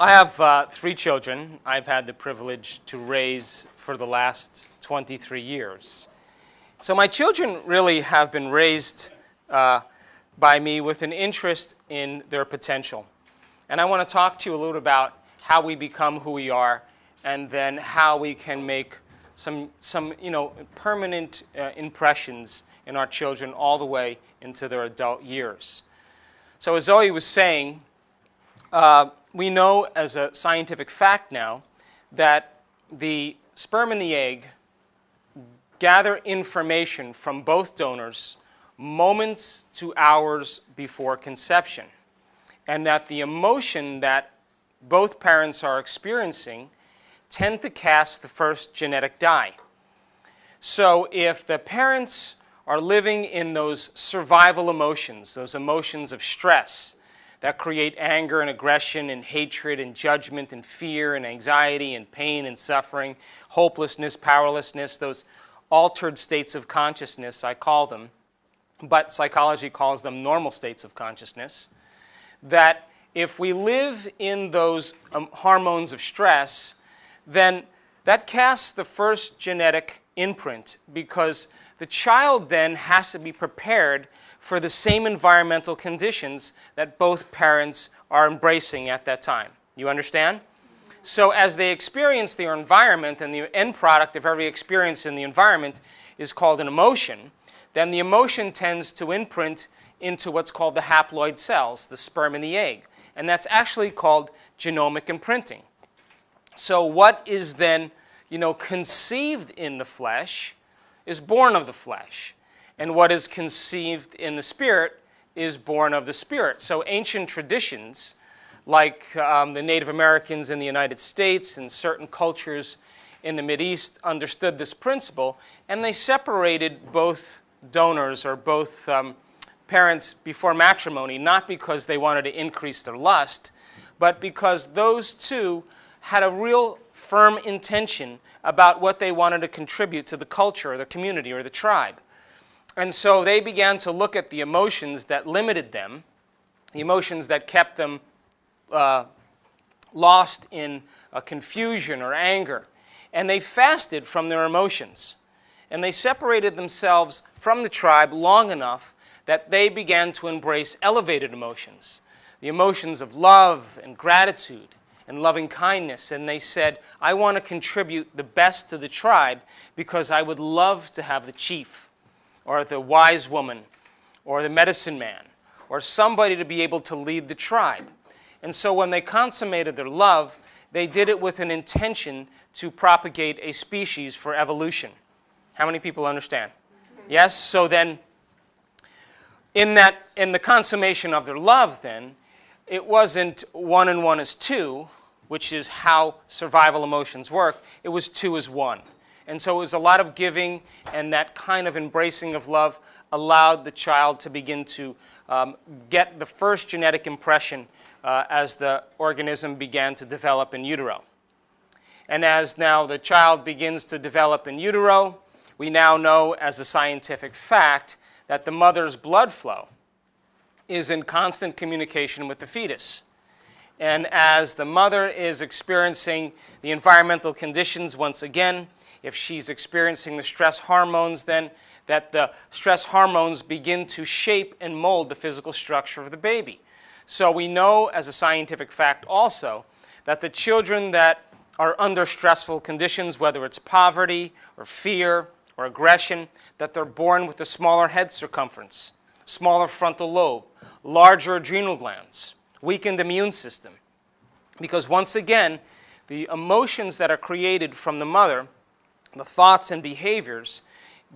I have three children I've had the privilege to raise for the last 23 years. So my children really have been raised by me with an interest in their potential. And I want to talk to you a little about how we become who we are and then how we can make some permanent impressions in our children all the way into their adult years. So as Zoe was saying, we know as a scientific fact now that the sperm and the egg gather information from both donors moments to hours before conception, and that the emotion that both parents are experiencing tend to cast the first genetic die. So if the parents are living in those survival emotions, those emotions of stress, that create anger and aggression and hatred and judgment and fear and anxiety and pain and suffering, hopelessness, powerlessness, those altered states of consciousness, I call them, but psychology calls them normal states of consciousness, that if we live in those hormones of stress, then that casts the first genetic imprint because the child then has to be prepared for the same environmental conditions that both parents are embracing at that time. You understand? So as they experience their environment, and the end product of every experience in the environment is called an emotion, then the emotion tends to imprint into what's called the haploid cells, the sperm and the egg. And that's actually called genomic imprinting. So what is then, conceived in the flesh is born of the flesh. And what is conceived in the spirit is born of the spirit. So ancient traditions, like the Native Americans in the United States and certain cultures in the Mideast, understood this principle, and they separated both donors or both parents before matrimony, not because they wanted to increase their lust, but because those two had a real firm intention about what they wanted to contribute to the culture or the community or the tribe. And so they began to look at the emotions that limited them, the emotions that kept them lost in confusion or anger. And they fasted from their emotions. And they separated themselves from the tribe long enough that they began to embrace elevated emotions, the emotions of love and gratitude and loving kindness. And they said, I want to contribute the best to the tribe because I would love to have the chief, or the wise woman, or the medicine man, or somebody to be able to lead the tribe. And so when they consummated their love, they did it with an intention to propagate a species for evolution. How many people understand? Yes? So then, in the consummation of their love then, it wasn't 1 and 1 is 2, which is how survival emotions work. It was 2 is 1. And so it was a lot of giving, and that kind of embracing of love allowed the child to begin to get the first genetic impression as the organism began to develop in utero. And as now the child begins to develop in utero, we now know as a scientific fact that the mother's blood flow is in constant communication with the fetus. And as the mother is experiencing the environmental conditions once again, if she's experiencing the stress hormones, then that the stress hormones begin to shape and mold the physical structure of the baby. So we know as a scientific fact also that the children that are under stressful conditions, whether it's poverty or fear or aggression, that they're born with a smaller head circumference, smaller frontal lobe, larger adrenal glands, weakened immune system. Because once again, the emotions that are created from the mother, the thoughts and behaviors,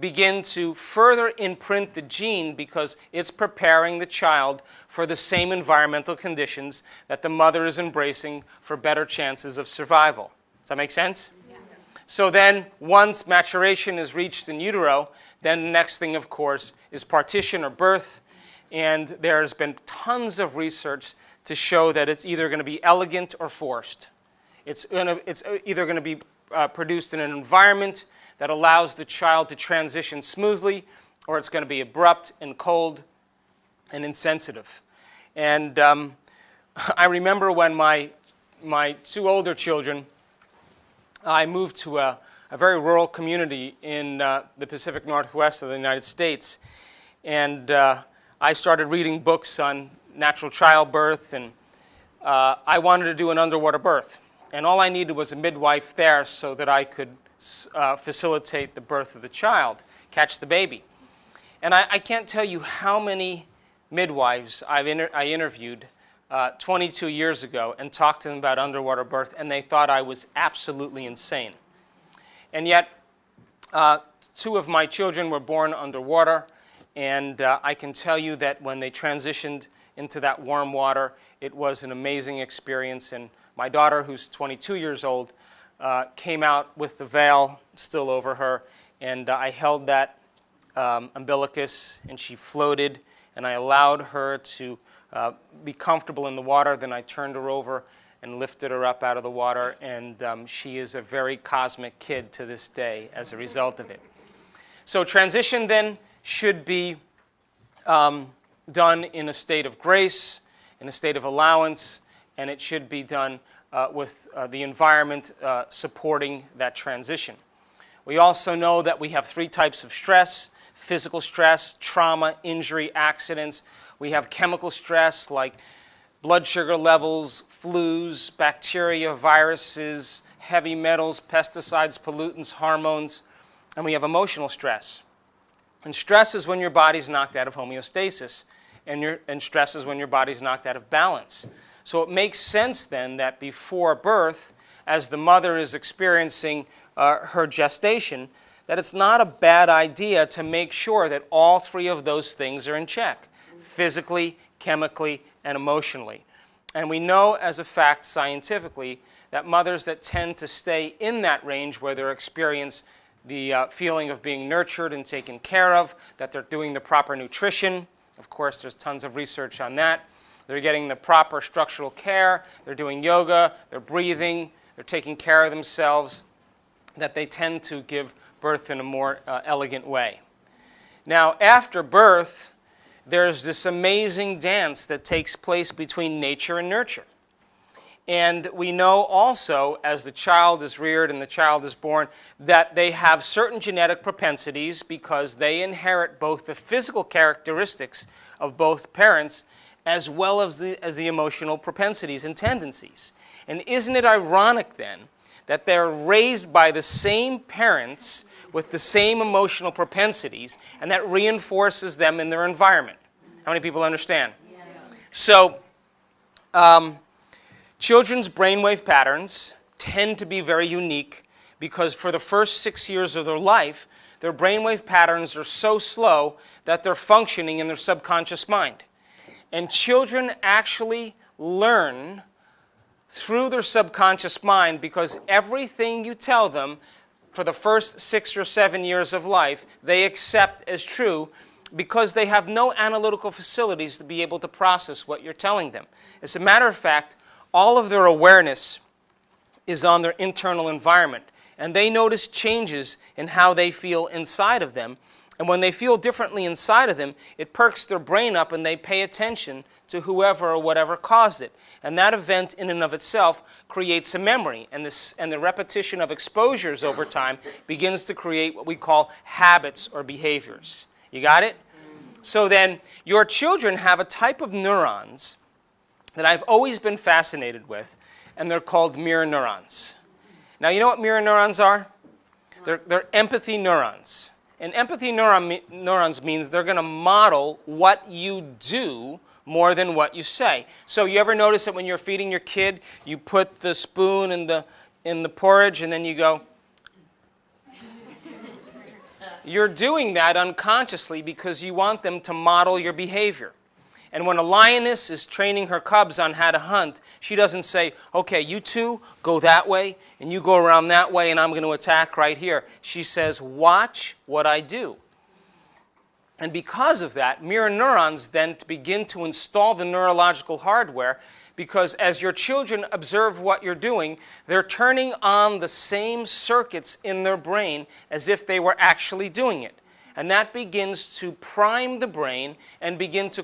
begin to further imprint the gene because it's preparing the child for the same environmental conditions that the mother is embracing for better chances of survival. Does that make sense? Yeah. So then, once maturation is reached in utero, then the next thing, of course, is partition or birth. And there's been tons of research to show that it's either going to be elegant or forced. It's either going to be produced in an environment that allows the child to transition smoothly, or it's going to be abrupt and cold and insensitive. And I remember when my my two older children, I moved to a very rural community in the Pacific Northwest of the United States. And I started reading books on natural childbirth, and I wanted to do an underwater birth. And all I needed was a midwife there so that I could facilitate the birth of the child, catch the baby. And I can't tell you how many midwives I interviewed 22 years ago and talked to them about underwater birth, and they thought I was absolutely insane. And yet, two of my children were born underwater, and I can tell you that when they transitioned into that warm water, it was an amazing experience. And my daughter, who's 22 years old, came out with the veil still over her, and I held that umbilicus, and she floated, and I allowed her to be comfortable in the water. Then I turned her over and lifted her up out of the water, and she is a very cosmic kid to this day as a result of it. So transition then should be done in a state of grace, in a state of allowance, and it should be done with the environment supporting that transition. We also know that we have three types of stress: physical stress, trauma, injury, accidents. We have chemical stress like blood sugar levels, flus, bacteria, viruses, heavy metals, pesticides, pollutants, hormones. And we have emotional stress. And stress is when your body's knocked out of homeostasis, and stress is when your body's knocked out of balance. So it makes sense then that before birth, as the mother is experiencing her gestation, that it's not a bad idea to make sure that all three of those things are in check: physically, chemically, and emotionally. And we know as a fact scientifically that mothers that tend to stay in that range where they're experiencing the feeling of being nurtured and taken care of, that they're doing the proper nutrition. Of course, there's tons of research on that. They're getting the proper structural care. They're doing yoga. They're breathing. They're taking care of themselves, that they tend to give birth in a more elegant way. Now, after birth, there's this amazing dance that takes place between nature and nurture. And we know also, as the child is reared and the child is born, that they have certain genetic propensities because they inherit both the physical characteristics of both parents as well as the emotional propensities and tendencies. And isn't it ironic then that they're raised by the same parents with the same emotional propensities, and that reinforces them in their environment? How many people understand? Yeah. So, children's brainwave patterns tend to be very unique because for the first 6 years of their life, their brainwave patterns are so slow that they're functioning in their subconscious mind. And children actually learn through their subconscious mind because everything you tell them for the first 6 or 7 years of life, they accept as true because they have no analytical facilities to be able to process what you're telling them. As a matter of fact, all of their awareness is on their internal environment, and they notice changes in how they feel inside of them. And when they feel differently inside of them, it perks their brain up and they pay attention to whoever or whatever caused it. And that event in and of itself creates a memory. And the repetition of exposures over time begins to create what we call habits or behaviors. You got it? So then your children have a type of neurons that I've always been fascinated with, and they're called mirror neurons. Now, you know what mirror neurons are? They're empathy neurons. And empathy neurons means they're going to model what you do more than what you say. So you ever notice that when you're feeding your kid, you put the spoon in the porridge and then you go? You're doing that unconsciously because you want them to model your behavior. And when a lioness is training her cubs on how to hunt, she doesn't say, okay, you two go that way, and you go around that way, and I'm going to attack right here. She says, watch what I do. And because of that, mirror neurons then begin to install the neurological hardware, because as your children observe what you're doing, they're turning on the same circuits in their brain as if they were actually doing it. And that begins to prime the brain and begin to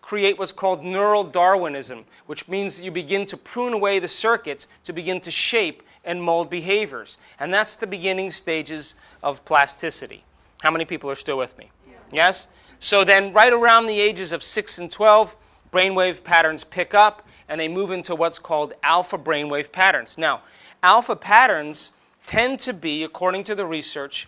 create what's called neural Darwinism, which means you begin to prune away the circuits to begin to shape and mold behaviors. And that's the beginning stages of plasticity. How many people are still with me? Yeah. Yes? So then right around the ages of 6 and 12, brainwave patterns pick up, and they move into what's called alpha brainwave patterns. Now, alpha patterns tend to be, according to the research,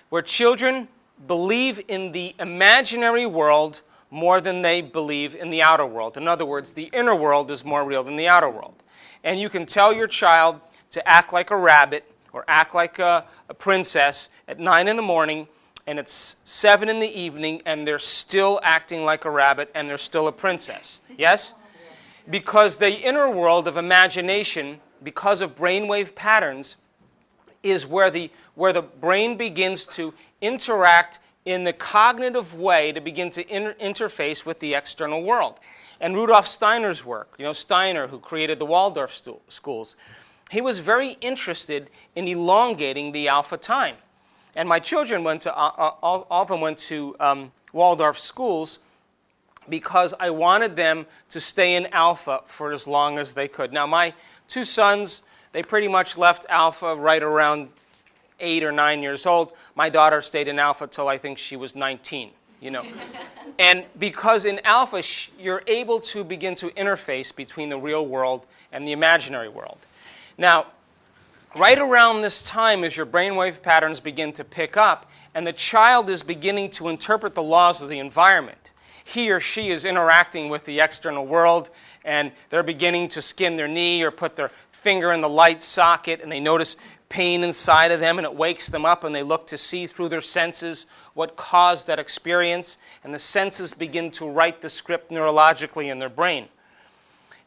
where children believe in the imaginary world more than they believe in the outer world. In other words, the inner world is more real than the outer world. And you can tell your child to act like a rabbit or act like a princess at 9 in the morning, and it's 7 in the evening, and they're still acting like a rabbit, and they're still a princess. Yes? Because the inner world of imagination, because of brainwave patterns, is where the brain begins to interact in the cognitive way to begin to interface with the external world. And Rudolf Steiner's work, Steiner, who created the Waldorf schools, he was very interested in elongating the alpha time. And my children all of them went to Waldorf schools because I wanted them to stay in alpha for as long as they could. Now, my 2 sons, they pretty much left alpha right around 8 or 9 years old. My daughter stayed in alpha till I think she was 19, And because in alpha, you're able to begin to interface between the real world and the imaginary world. Now, right around this time as your brainwave patterns begin to pick up and the child is beginning to interpret the laws of the environment, he or she is interacting with the external world and they're beginning to skin their knee or put their finger in the light socket and they notice pain inside of them and it wakes them up and they look to see through their senses what caused that experience, and the senses begin to write the script neurologically in their brain.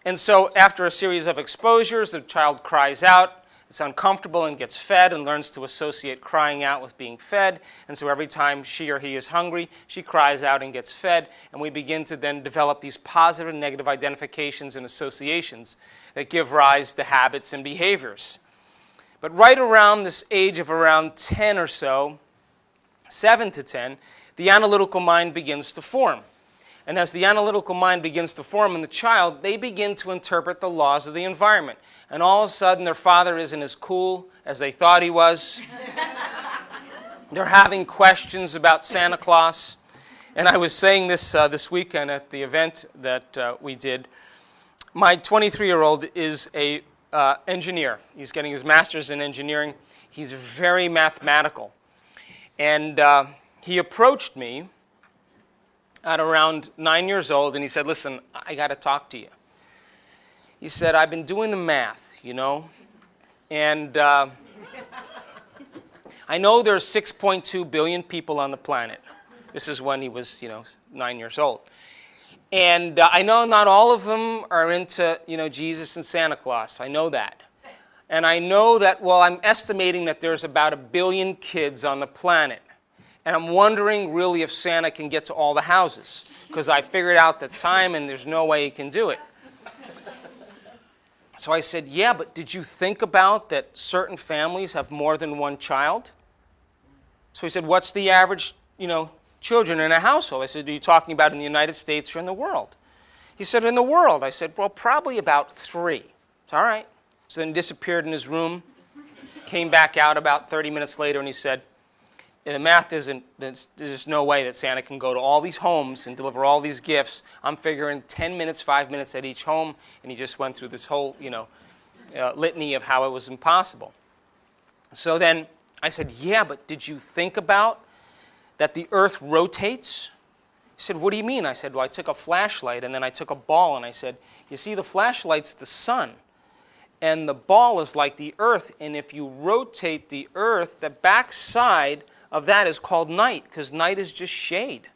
And so after a series of exposures, the child cries out, it's uncomfortable and gets fed and learns to associate crying out with being fed. And so every time she or he is hungry, she cries out and gets fed. And we begin to then develop these positive and negative identifications and associations that give rise to habits and behaviors. But right around this age of around 10 or so, 7 to 10, the analytical mind begins to form. And as the analytical mind begins to form in the child, they begin to interpret the laws of the environment. And all of a sudden, their father isn't as cool as they thought he was. They're having questions about Santa Claus. And I was saying this this weekend at the event that we did. My 23-year-old is an engineer. He's getting his master's in engineering. He's very mathematical. And he approached me at around 9 years old, and he said, listen, I got to talk to you. He said, I've been doing the math, and I know there's 6.2 billion people on the planet. This is when he was, 9 years old. And I know not all of them are into, Jesus and Santa Claus. I know that. And I know that, I'm estimating that there's about 1 billion kids on the planet. And I'm wondering really if Santa can get to all the houses, because I figured out the time and there's no way he can do it. So I said, yeah, but did you think about that certain families have more than one child? So he said, what's the average, children in a household? I said, are you talking about in the United States or in the world? He said, in the world. I said, well, probably about 3. All right. So then he disappeared in his room, came back out about 30 minutes later, and he said, the math isn't, there's no way that Santa can go to all these homes and deliver all these gifts. I'm figuring 10 minutes, 5 minutes at each home, and he just went through this whole, litany of how it was impossible. So then I said, yeah, but did you think about that the earth rotates? He said, what do you mean? I said, well, I took a flashlight, and then I took a ball, and I said, you see, the flashlight's the sun, and the ball is like the earth, and if you rotate the earth, the backside of that is called night, because night is just shade.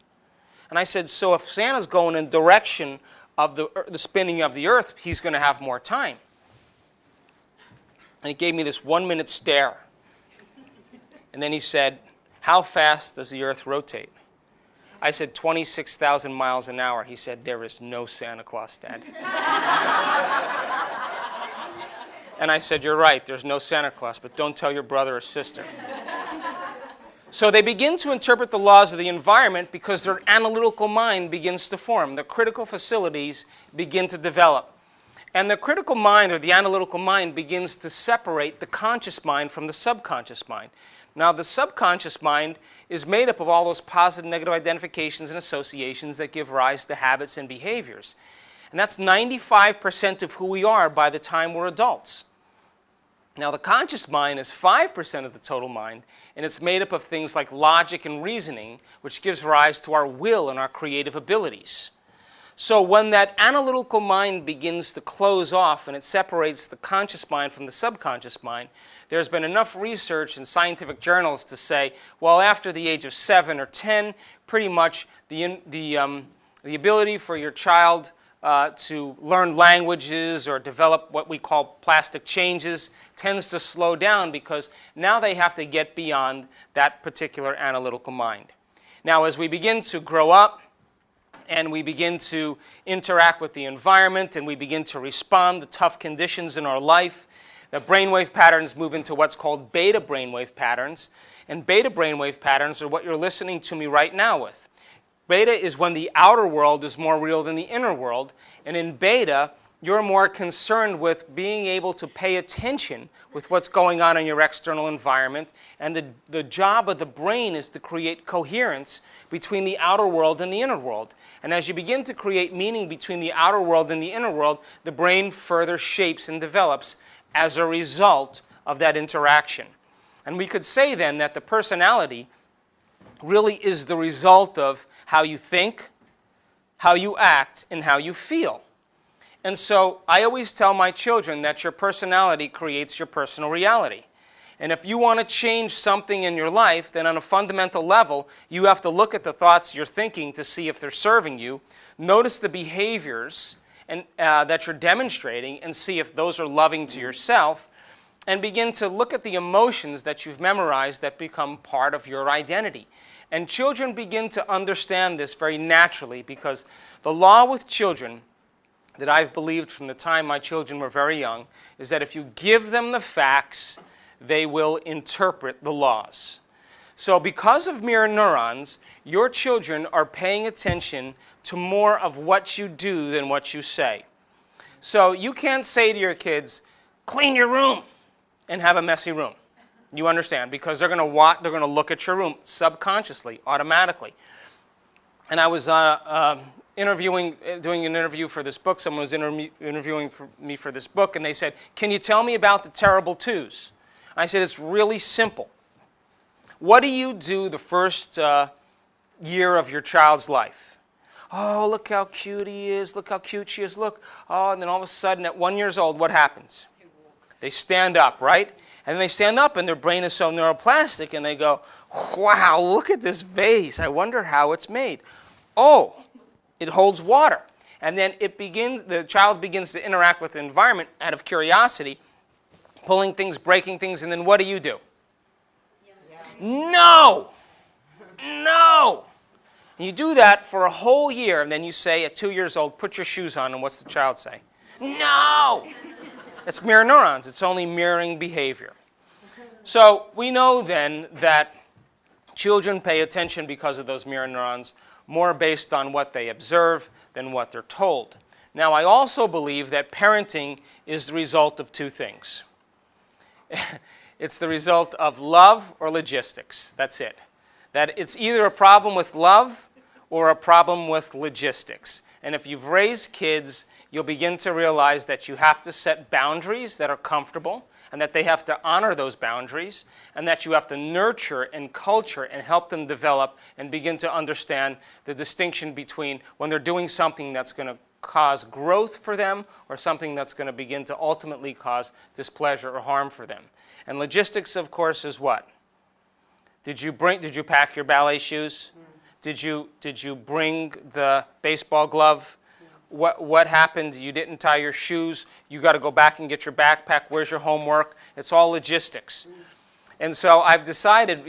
And I said, so if Santa's going in the direction of the spinning of the earth, he's going to have more time. And he gave me this 1-minute stare. And then he said, how fast does the earth rotate? I said, 26,000 miles an hour. He said, there is no Santa Claus, Dad. And I said, you're right, there's no Santa Claus, but don't tell your brother or sister. So they begin to interpret the laws of the environment because their analytical mind begins to form. The critical facilities begin to develop. And the critical mind, or the analytical mind, begins to separate the conscious mind from the subconscious mind. Now, the subconscious mind is made up of all those positive and negative identifications and associations that give rise to habits and behaviors. And that's 95% of who we are by the time we're adults. Now, the conscious mind is 5% of the total mind, and it's made up of things like logic and reasoning, which gives rise to our will and our creative abilities. So when that analytical mind begins to close off and it separates the conscious mind from the subconscious mind, there's been enough research in scientific journals to say, well, after the age of 7 or 10, pretty much the ability for your child to learn languages or develop what we call plastic changes tends to slow down because now they have to get beyond that particular analytical mind. Now, as we begin to grow up and we begin to interact with the environment and we begin to respond to tough conditions in our life, the brainwave patterns move into what's called beta brainwave patterns. And beta brainwave patterns are what you're listening to me right now with. Beta is when the outer world is more real than the inner world. And in beta, you're more concerned with being able to pay attention with what's going on in your external environment. And the job of the brain is to create coherence between the outer world and the inner world. And as you begin to create meaning between the outer world and the inner world, the brain further shapes and develops as a result of that interaction. And we could say then that the personality really is the result of how you think, how you act, and how you feel. And so I always tell my children that your personality creates your personal reality. And if you want to change something in your life, then on a fundamental level, you have to look at the thoughts you're thinking to see if they're serving you. Notice the behaviors that you're demonstrating and see if those are loving to yourself. And begin to look at the emotions that you've memorized that become part of your identity. And children begin to understand this very naturally because the law with children that I've believed from the time my children were very young is that if you give them the facts, they will interpret the laws. So because of mirror neurons, your children are paying attention to more of what you do than what you say. So you can't say to your kids, clean your room, and have a messy room. You understand? Because they're going to look at your room subconsciously, automatically. And I was doing an interview for this book. Someone was interviewing me for this book, and they said, can you tell me about the terrible twos? I said, it's really simple. What do you do the first year of your child's life? Oh, look how cute he is. Look how cute she is. Look. Oh, and then all of a sudden, at 1 year old, what happens? They stand up, right? And then they stand up, and their brain is so neuroplastic, and they go, wow, look at this vase. I wonder how it's made. Oh, it holds water. And then the child begins to interact with the environment out of curiosity, pulling things, breaking things, and then what do? Yeah. No! No! And you do that for a whole year, and then you say at 2 years old, put your shoes on, and what's the child say? No! It's mirror neurons. It's only mirroring behavior. So we know then that children pay attention because of those mirror neurons more based on what they observe than what they're told. Now, I also believe that parenting is the result of two things. It's the result of love or logistics. That's it. That it's either a problem with love or a problem with logistics. And if you've raised kids, you'll begin to realize that you have to set boundaries that are comfortable and that they have to honor those boundaries and that you have to nurture and culture and help them develop and begin to understand the distinction between when they're doing something that's going to cause growth for them or something that's going to begin to ultimately cause displeasure or harm for them. And logistics, of course, is what? Did you pack your ballet shoes? Did you bring the baseball glove? What happened? You didn't tie your shoes. You got to go back and get your backpack. Where's your homework? It's all logistics. And so I've decided,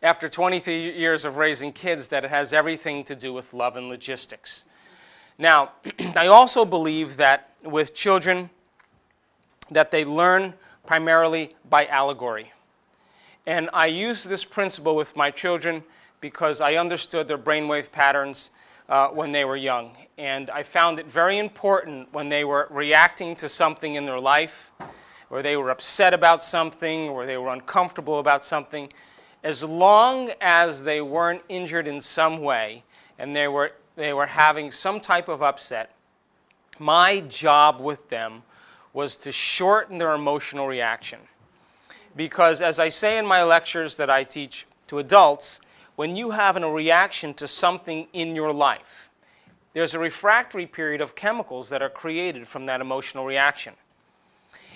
after 23 years of raising kids, that it has everything to do with love and logistics. Now, I also believe that with children, that they learn primarily by allegory. And I used this principle with my children because I understood their brainwave patterns when they were young. And I found it very important when they were reacting to something in their life, or they were upset about something, or they were uncomfortable about something, as long as they weren't injured in some way and they were having some type of upset, my job with them was to shorten their emotional reaction. Because as I say in my lectures that I teach to adults, when you have a reaction to something in your life, there's a refractory period of chemicals that are created from that emotional reaction.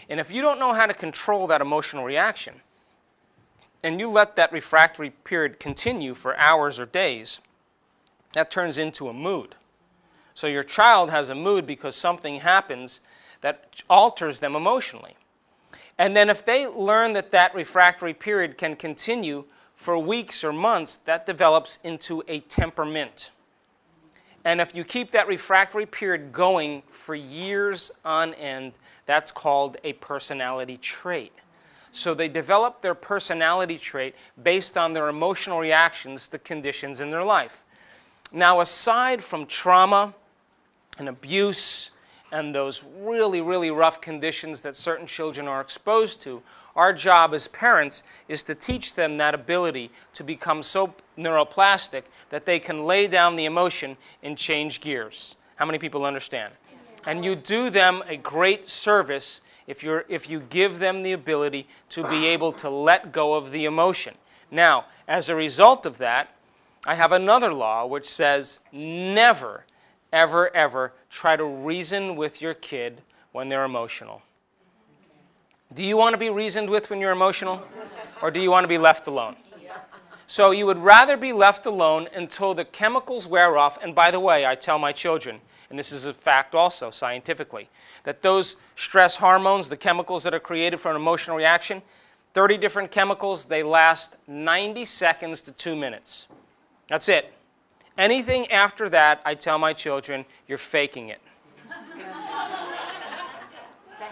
And if you don't know how to control that emotional reaction, and you let that refractory period continue for hours or days, that turns into a mood. So your child has a mood because something happens that alters them emotionally. And then if they learn that that refractory period can continue for weeks or months, that develops into a temperament. And if you keep that refractory period going for years on end, that's called a personality trait. So they develop their personality trait based on their emotional reactions to conditions in their life. Now, aside from trauma and abuse and those really, really rough conditions that certain children are exposed to, our job as parents is to teach them that ability to become so neuroplastic that they can lay down the emotion and change gears. How many people understand? And you do them a great service if you give them the ability to be able to let go of the emotion. Now, as a result of that, I have another law which says never, ever, ever try to reason with your kid when they're emotional. Do you want to be reasoned with when you're emotional? Or do you want to be left alone? So you would rather be left alone until the chemicals wear off. And by the way, I tell my children, and this is a fact also scientifically, that those stress hormones, the chemicals that are created from an emotional reaction, 30 different chemicals, they last 90 seconds to 2 minutes. That's it. Anything after that, I tell my children, you're faking it. So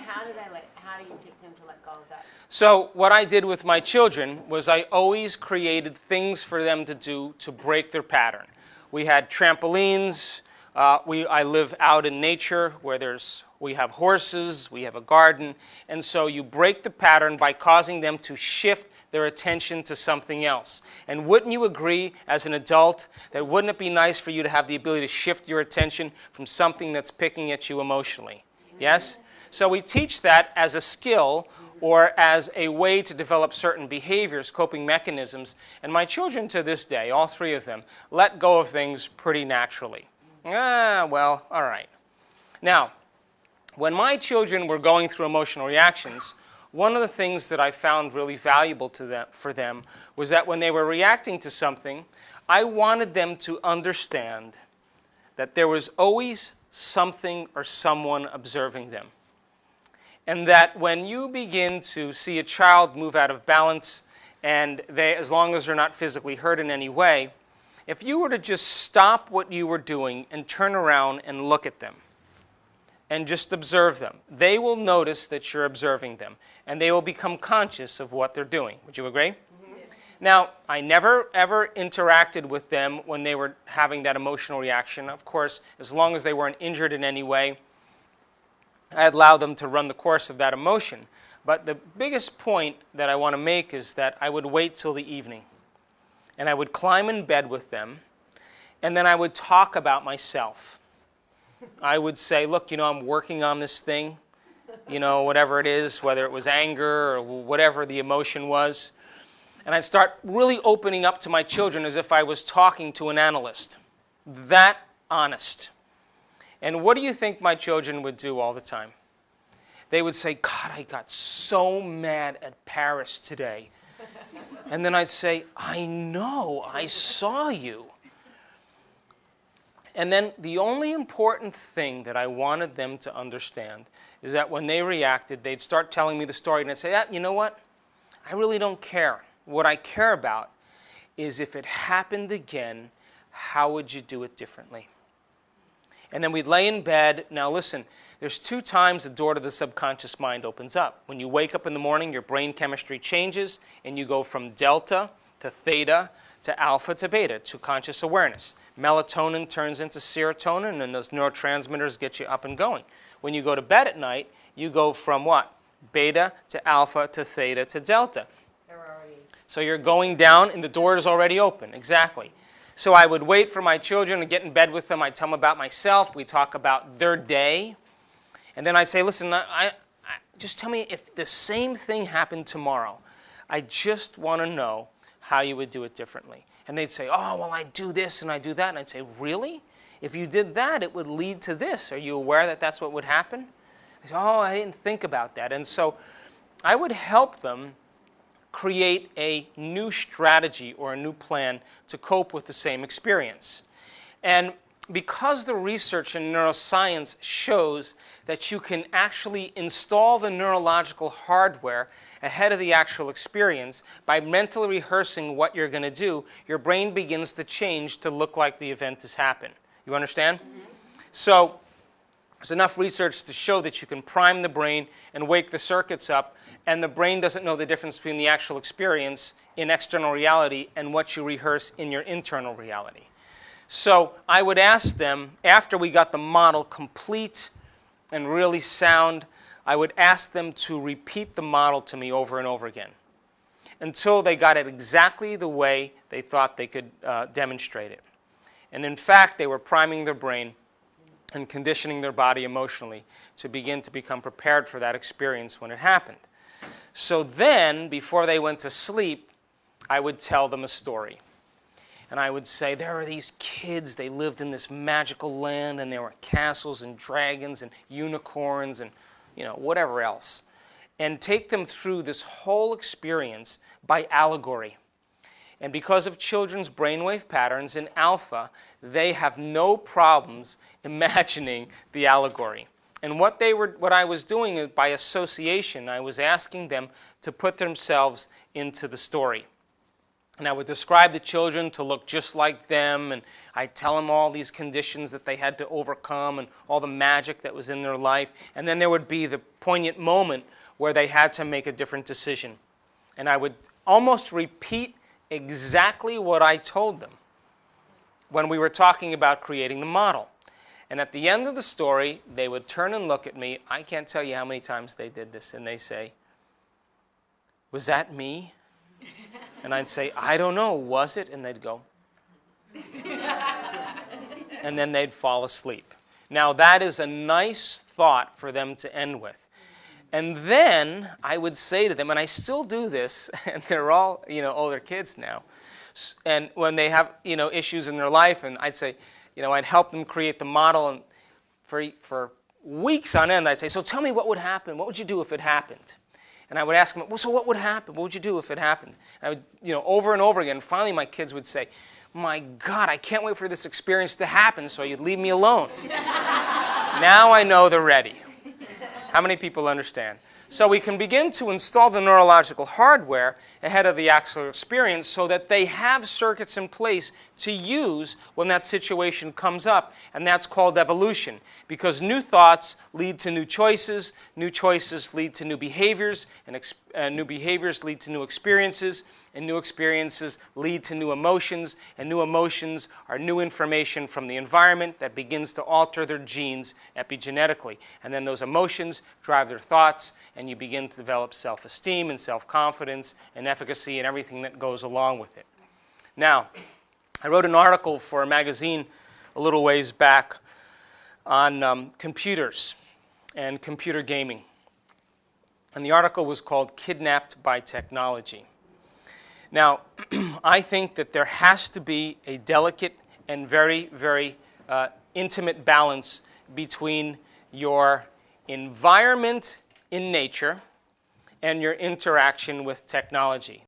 how do you teach them to let go of that? So what I did with my children was I always created things for them to do to break their pattern. We had trampolines. I live out in nature where we have horses, we have a garden, and so you break the pattern by causing them to shift their attention to something else. And wouldn't you agree as an adult that wouldn't it be nice for you to have the ability to shift your attention from something that's picking at you emotionally? Yes? So we teach that as a skill or as a way to develop certain behaviors, coping mechanisms, and my children to this day, all three of them, let go of things pretty naturally. Well, all right. Now, when my children were going through emotional reactions, one of the things that I found really valuable for them was that when they were reacting to something, I wanted them to understand that there was always something or someone observing them. And that when you begin to see a child move out of balance, and as long as they're not physically hurt in any way, if you were to just stop what you were doing and turn around and look at them and just observe them, they will notice that you're observing them, and they will become conscious of what they're doing. Would you agree? Mm-hmm. Now, I never, ever interacted with them when they were having that emotional reaction. Of course, as long as they weren't injured in any way, I allowed them to run the course of that emotion. But the biggest point that I want to make is that I would wait till the evening. And I would climb in bed with them, and then I would talk about myself. I would say, look, I'm working on this thing, whatever it is, whether it was anger or whatever the emotion was. And I'd start really opening up to my children as if I was talking to an analyst. That honest. And what do you think my children would do all the time? They would say, God, I got so mad at Paris today. And then I'd say, I know, I saw you. And then the only important thing that I wanted them to understand is that when they reacted, they'd start telling me the story, and I'd say, you know what? I really don't care. What I care about is if it happened again, how would you do it differently? And then we'd lay in bed. Now listen, there's 2 times the door to the subconscious mind opens up. When you wake up in the morning, your brain chemistry changes, and you go from delta to theta to alpha to beta, to conscious awareness. Melatonin turns into serotonin, and those neurotransmitters get you up and going. When you go to bed at night, you go from what? Beta to alpha to theta to delta. So you're going down, and the door is already open. Exactly. So I would wait for my children and get in bed with them. I'd tell them about myself. We'd talk about their day. And then I'd say, listen, just tell me if the same thing happened tomorrow. I just want to know how you would do it differently. And they'd say, oh, well, I do this and I do that. And I'd say, really? If you did that, it would lead to this. Are you aware that that's what would happen? They say, oh, I didn't think about that. And so I would help them create a new strategy or a new plan to cope with the same experience. And because the research in neuroscience shows that you can actually install the neurological hardware ahead of the actual experience by mentally rehearsing what you're going to do, your brain begins to change to look like the event has happened. You understand? Mm-hmm. So there's enough research to show that you can prime the brain and wake the circuits up, and the brain doesn't know the difference between the actual experience in external reality and what you rehearse in your internal reality. So I would ask them, after we got the model complete and really sound, I would ask them to repeat the model to me over and over again until they got it exactly the way they thought they could demonstrate it. And in fact, they were priming their brain and conditioning their body emotionally to begin to become prepared for that experience when it happened. So then, before they went to sleep, I would tell them a story. And I would say, there are these kids, they lived in this magical land, and there were castles and dragons and unicorns and, whatever else. And take them through this whole experience by allegory. And because of children's brainwave patterns in alpha, they have no problems imagining the allegory. And what I was doing is, by association, I was asking them to put themselves into the story. And I would describe the children to look just like them, and I'd tell them all these conditions that they had to overcome and all the magic that was in their life. And then there would be the poignant moment where they had to make a different decision. And I would almost repeat exactly what I told them when we were talking about creating the model. And at the end of the story, they would turn and look at me. I can't tell you how many times they did this. And they say, was that me? And I'd say, I don't know, was it? And they'd go. And then they'd fall asleep. Now, that is a nice thought for them to end with. And then I would say to them, and I still do this, and they're all, older kids now. And when they have, issues in their life, and I'd say, I'd help them create the model, and for weeks on end, I'd say, so tell me what would happen. What would you do if it happened? And I would ask them, well, so what would happen? What would you do if it happened? And I would, over and over again. Finally, my kids would say, my God, I can't wait for this experience to happen so you'd leave me alone. Now I know they're ready. How many people understand? So we can begin to install the neurological hardware ahead of the actual experience so that they have circuits in place to use when that situation comes up. And that's called evolution, because new thoughts lead to new choices lead to new behaviors, and new behaviors lead to new experiences, and new experiences lead to new emotions, and new emotions are new information from the environment that begins to alter their genes epigenetically. And then those emotions drive their thoughts, and you begin to develop self-esteem and self-confidence and efficacy and everything that goes along with it. Now, I wrote an article for a magazine a little ways back on computers and computer gaming. And the article was called Kidnapped by Technology. Now, I think that there has to be a delicate and very, very intimate balance between your environment in nature and your interaction with technology.